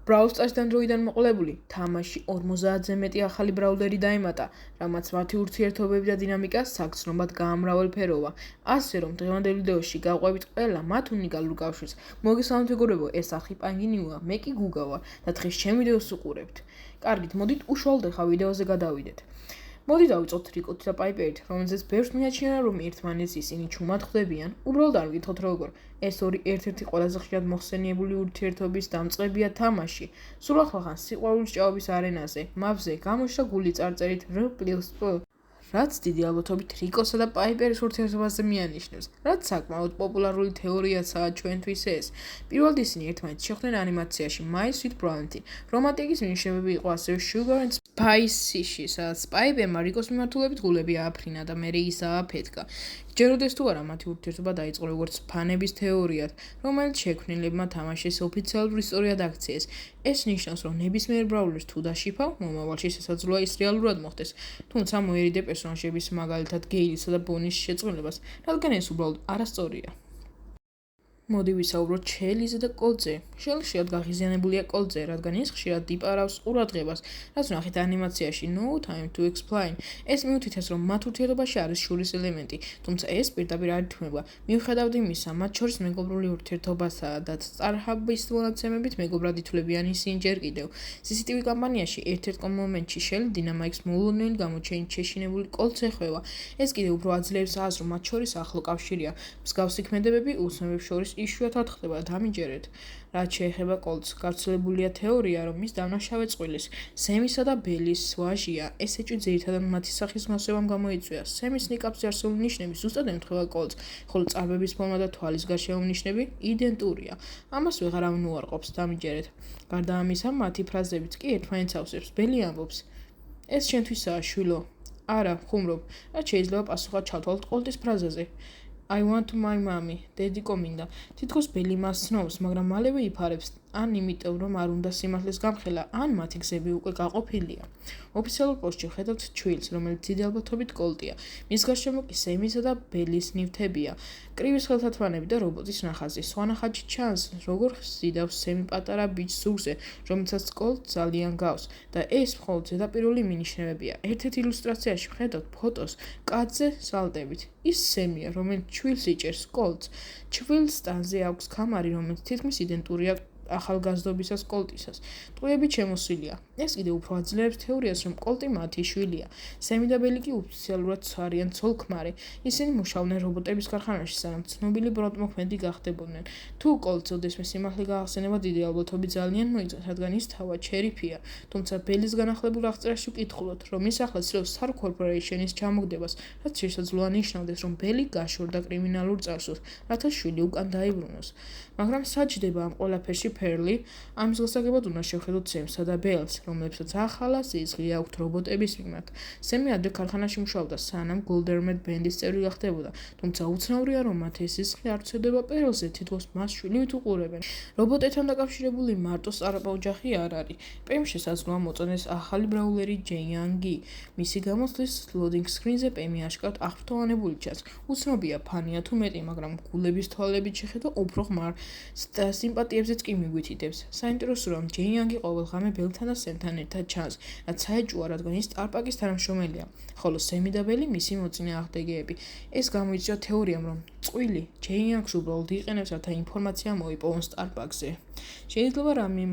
Brawl Stars-დან დროიდან მოყოლებული თამაში 50-ზე მეტი ახალი ბრაულერი დაემატა, რამაც მათი ურთიერთობები და დინამიკა საგრძნობად გაამრავალფეროვა. ასე რომ დღევანდელ ვიდეოში გავყვებით ყველა მათ უნიკალურ კავშირს. მოგესალმებით მეგობრებო, ეს ახი პანგინიუა, მე კი გუგა ვარ და დღეს ჩემ ვიდეოს უყურებთ. კარგით, მოდით უშუალოდ ახლა ვიდეოზე გადავიდეთ. მოდი დავიწყოთ რიკოთი და პაიპერით, რომელზეც ბევრს მიაჩნია, რომ ერთმანეთს ისინი ჩუმად ხვდებიან. უბრალოდ არ ვკითხოთ როგორ. ეს ორი ერთ-ერთი ყველაზე ხშირად მოხსენიებული ურთიერთობის დამწყებია თამაში. სულ ახლახან სიყვარულის ჭაობის არენაზე, მაპზე გამოჩნდა გული წარწერით R+P. რაც დიდი ალბათობით რიკოსა და პაიპერის ურთიერთობაზე მიანიშნებს, რაც საკმაოდ პოპულარული თეორიაცაა ჩვენთვის ეს. პირველად ისინი ერთმანეთს შეხვდნენ ანიმაციაში My Sweet Valentine. რომანტიკის მინიშნებები იყო ასევე Sugar and Spice-ში, სადაც პაიპერმა რიკოს მიმართულებით გულები ააფრინა და მერე ის ააფეთქა. ჯეროდეს თუ არა მათი ურთიერთობა დაიწყო როგორც ფანების თეორიად, რომელიც შექმნილებმა თამაშის ოფიციალურ ისტორიად აქციეს. ეს ნიშნავს, რომ ნებისმიერ ბრაულერს თუ დაშიფავ, მომავალში შესაძლოა ის რეალურად მოხდეს, თუმცა მოერიდე პერსონაჟების, მაგალითად გეილისა და ბონის შეწყვილებას, რადგან ეს უბრალოდ არასწორია. მოდი ვისაუბროთ შელიზე და კოლტზე. შელი ხშირად გაღიზიანებულია კოლტზე, რადგან ის ხშირად იპარავს ყურადღებას, რაც ვნახეთ ანიმაციაში No Time to Explain. ეს მიუთითებს, რომ მათ ურთიერთობაში არის შურის ელემენტი, თუმცა ეს პირდაპირ არ ითქმება. მიუხედავად იმისა, მათ შორის მეგობრული ურთიერთობასაა და სტარჰაბის მონაცემებით მეგობრად ითვლებიან ისინი ჯერ კიდევ. CCTV კამპანიაში ერთ-ერთ მომენტში შელი დინამიკს მოულოდნელი გამოჩენით შეშინებული კოლტს ეხვევა. ეს კიდევ უფრო აძლევს აზრს, რომ მათ შორის ახლო კავშირია. მსგავსი ქმედებები უცნობებს შორის იშვიათად ხდება და ამიჯერეთ. რაც შეეხება კოლტს, გავრცელებულია თეორია, რომ ის დამნაშავე წყვილის, სემისა და ბელის ვაჟია. ეს ეჭვი ძირითადად მათი სახის მასევამ გამოიწვია. სემის ნიკაპზე არსებული ნიშნები ზუსტად ემთხვევა კოლტს, ხოლო წარბების ფორმა და თვალის გარშემო ნიშნები იდენტურია. ამას ვეღარავინ უარყოფს, დამიჯერეთ. გარდა ამისა, მათი ფრაზებიც კი ერთმანეთს ავსებს. ბელი ამბობს: ეს შენთვისაა, შვილო. არა, ხუმრობ, რაც შეიძლება პასუხად ჩავთვალოთ კოლტის ფრაზაზე. I want my mommy. დედიკო მინდა. თითქოს ბელი მას ცნობს, მაგრამ მალევე იფარებს, ან იმიტომ, რომ არ უნდა სიმართლეს გამხელა, ან მათი გზები უკვე გაყოფილია. ოფიციალურ პოსტში ვხედავთ ჩვილს, რომელიც დიდი ალბათობით კოლტია. მის გარშემო კი სემისა და ბელის ნივთებია. კრივის ხელთათმანები და რობოტის ნახაზი. სვანახაჯი ჩანს, როგორ ხსიდავს სემი პატარა ბიჭს ზურგზე, რომელსაც კოლტ ძალიან გავს და ეს მხოლოდ ზედაპირული მინიშნებებია. ერთ-ერთ ილუსტრაციაში ვხედავთ ფოტოს კაცზე სალტებით. ის სემია, რომელიც ჩვილს იჭერს კოლტს. ჩვილს სტანზე აქვს ქამარი, რომელიც თითქმის იდენტურია ახალგაზრდობისას კოლტისას. ტყუებით შემოსილია. ეს კიდევ უფრო აძლევს თეორიას, რომ კოლტი მათი შვილია. სემი და ბელი კი ოფიციალურად არიან ცოლ-ქმარი. ისინი მუშაობდნენ რობოტების ქარხანაში, სანამ ცნობილი ბრონტმოქმედი გახდებოდნენ. თუ კოლტს ოდესმე სიმართლე გაახსენება, დიდი ალბათობით ძალიან მოიწონს, რადგან ის თავად შერიფია. თუმცა ბელის განახლებულ აღწერაში ვკითხულობთ, რომ ის ახლა ცდილობს SAR Corporation-ის ჩამოგდებას, რაც შესაძლოა ნიშნავდეს, რომ ბელი გაშორდა კრიმინალურ წარსულს, რათა შვილი უკან დაიბრუნოს. მაგრამ საჯდება ამ ყველაფერში ფერლი, ამის გასაგებად უნდა შევხედოთ სემსა და ბელს, რომლებსაც ახალა სიძღი აქვთ რობოტების მიმართ. სემი ადრე ქარხანაში მუშაობდა, სანამ Goldermed ბენდის წევრი გახდებოდა, თუმცა უცნაურია, რომ მათ ეს სიძღი არ ცდება პერლზე, თითქოს მას შვილივით უყურებენ. რობოტებთან დაკავშირებული მარტო სწრაფა ოჯახი არ არის. პემ შესაძლოა მოწონდეს ახალი ბრაულერი ჯეიანგი. მისი გამოსვლის loading screen-ზე პემი აშკარად აღფრთოვანებული ჩანს. უცნობია ფანია თუ მეტი, მაგრამ გულების თვალებით შეხედა უფრო ღმარ სიმპათიებზეც კი მიგვითითებს. საინტერესოა, რომ ჯეიანგი ყოველღამე ბელთან და სემთან ერთად ჩანს, რაც საეჭვოა, რადგან ის სტარპაკის თანამშრომელია, ხოლო სემი და ბელი მისი მოწინააღმდეგეები. ეს გამოიწვია თეორიამ, რომ წყვილი ჯეიანგს უბრალოდ იყენებს, რათა ინფორმაცია მოიპოვონ სტარპაკზე. შეიძლება რამე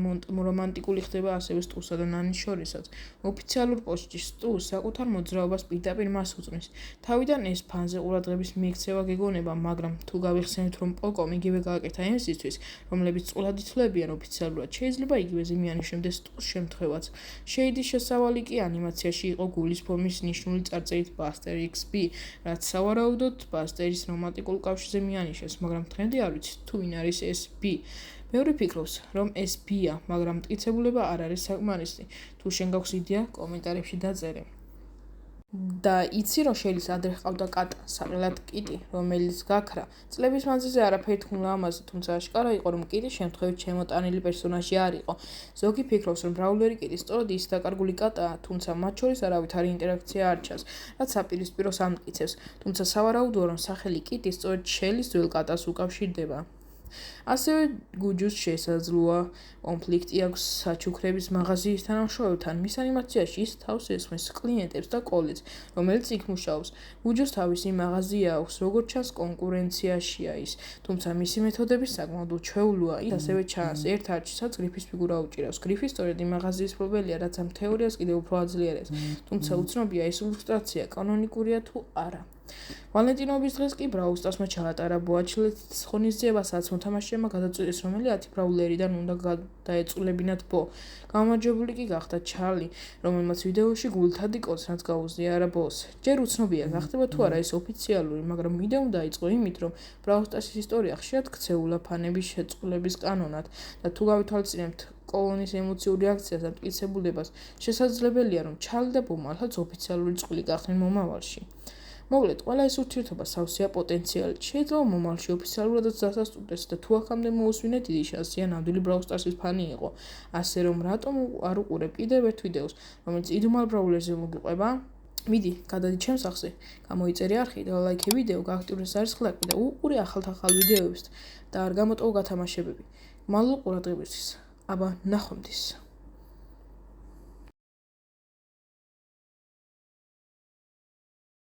რომანტიკული ხდება ასევე სტუსა და ნანის შორისაც. ოფიციალურ პოსტში სტუ საკუთარ მოძრაობას პირდაპირ მას უძღვნის. თავიდან ეს ფანზე ყურადღების მიექცევა გეგონება, მაგრამ თუ გავიხსენებთ, რომ პოკომ იგივე გააკეთა ემსისთვის, რომლებიც წყულად ითვლებიან ოფიციალურად, შეიძლება იგივეზე მიანიშნებდეს სტუს შემთხვევაც. შეიდის შესავალი კი ანიმაციაში იყო გულის ფორმის ნიშნული წარწერით Buster XP, რაც სავარაუდოდ ბასტერის რომანტიკულ კავშირზე მიანიშნებს, მაგრამ დღემდე არ ვიცით, თუ ვინ არის ეს B. ბევრი ფიქრობს, რომ ეს B-ია, მაგრამ მტკიცებულება არ არის საკმარისი. თუ შენ გაქვს იდეა, კომენტარებში დაწერე. და იცი, რომ შელის ადრე ჰყავდა კატა, საყელად კიტი, რომელიც გაქრა. წლების მანძილზე არაფერი თქმულა ამაზე, თუმცა აშკარა იყო, რომ კიტი შემთხვევით შემოტანილი პერსონაჟი არ იყო. ზოგი ფიქრობს, რომ ბრაულერი კიტი სწორედ ის დაკარგული კატაა, თუმცა მათ შორის არავითარი ინტერაქცია არ ჩანს, რაც საპირისპიროს ამტკიცებს. თუმცა სავარაუდოა, რომ სახელი კიტი სწორედ შელის ძველ კატას უკავშირდება. ასევე გუჯუს შესაძლოა კონფლიქტი აქვს საჩუქრების მაღაზიის თანამშრომელთან. მის ანიმაციაში ის თავს ესხმის კლიენტებს და კოლეგს, რომელიც იქ მუშაობს. გუჯუს თავისი მაღაზია აქვს, როგორც ჩანს, კონკურენციაშია ის, თუმცა მისი მეთოდები საკმაოდ უჩვეულოა. ის ასევე ჩანს ერთ არჩისაც გრიფის ფიგურა უჭირავს. გრიფი სწორედ იმ მაღაზიის მფლობელია, რაც ამ თეორიას კიდევ უფრო აძლიერებს, თუმცა უცნობია ეს ილუსტრაცია კანონიკურია თუ არა. ვალენტინობის დღეს კი ბრაულ სტარსმა ჩაატარა ბოაჩილეთის ღონისძიება, სადაც მოთამაშეებმა გადაწყვიტეს, რომელი 10 ბრაულერიდან უნდა დაეწულებინათ ბო. გამარჯვებული კი გახდა ჩარლი, რომელმაც ვიდეოში გულთადი კოცნაც გაუზიარა ბოს. ჯერ უცნობია გახდება თუ არა ეს ოფიციალური, მაგრამ ვიდეო დაიწყო იმით, რომ ბრაულ სტარსის ისტორია ხშირად ქცეულა ფანების შეწყვილების კანონად და თუ გავითვალისწინებთ კოლონის ემოციურ რეაქციას და მტკიცებულებას, შესაძლებელია, რომ ჩარლი და ბო მართლაც ოფიციალური წყვილი გახდნენ მომავალში. მოკლედ, ყველა ეს ურთიერთობა სავსეა პოტენციალით. შეიძლება მომავალში ოფიციალურადაც დასასტურდეს და თუ აქამდე მოусვინეთ, დიდი შანსია ნამდვილი ბრაულ სტარსის ფანი იყო. ასე რომ, რატომ არ უყურებ კიდევ ერთ ვიდეოს, რომელიც იდუმალ ბრაულერზე მოგიყვება? მიდი, გადადი ჩემს სახლზე, გამოიწერე არხი და ლაიქე ვიდეო, გააქტიურე სარისხლაკი და უყურე ახალ ვიდეოებს და არ გამოტოვო გათამაშებები. მადლობა ყურადღებისთვის. აბა, ნახვამდის.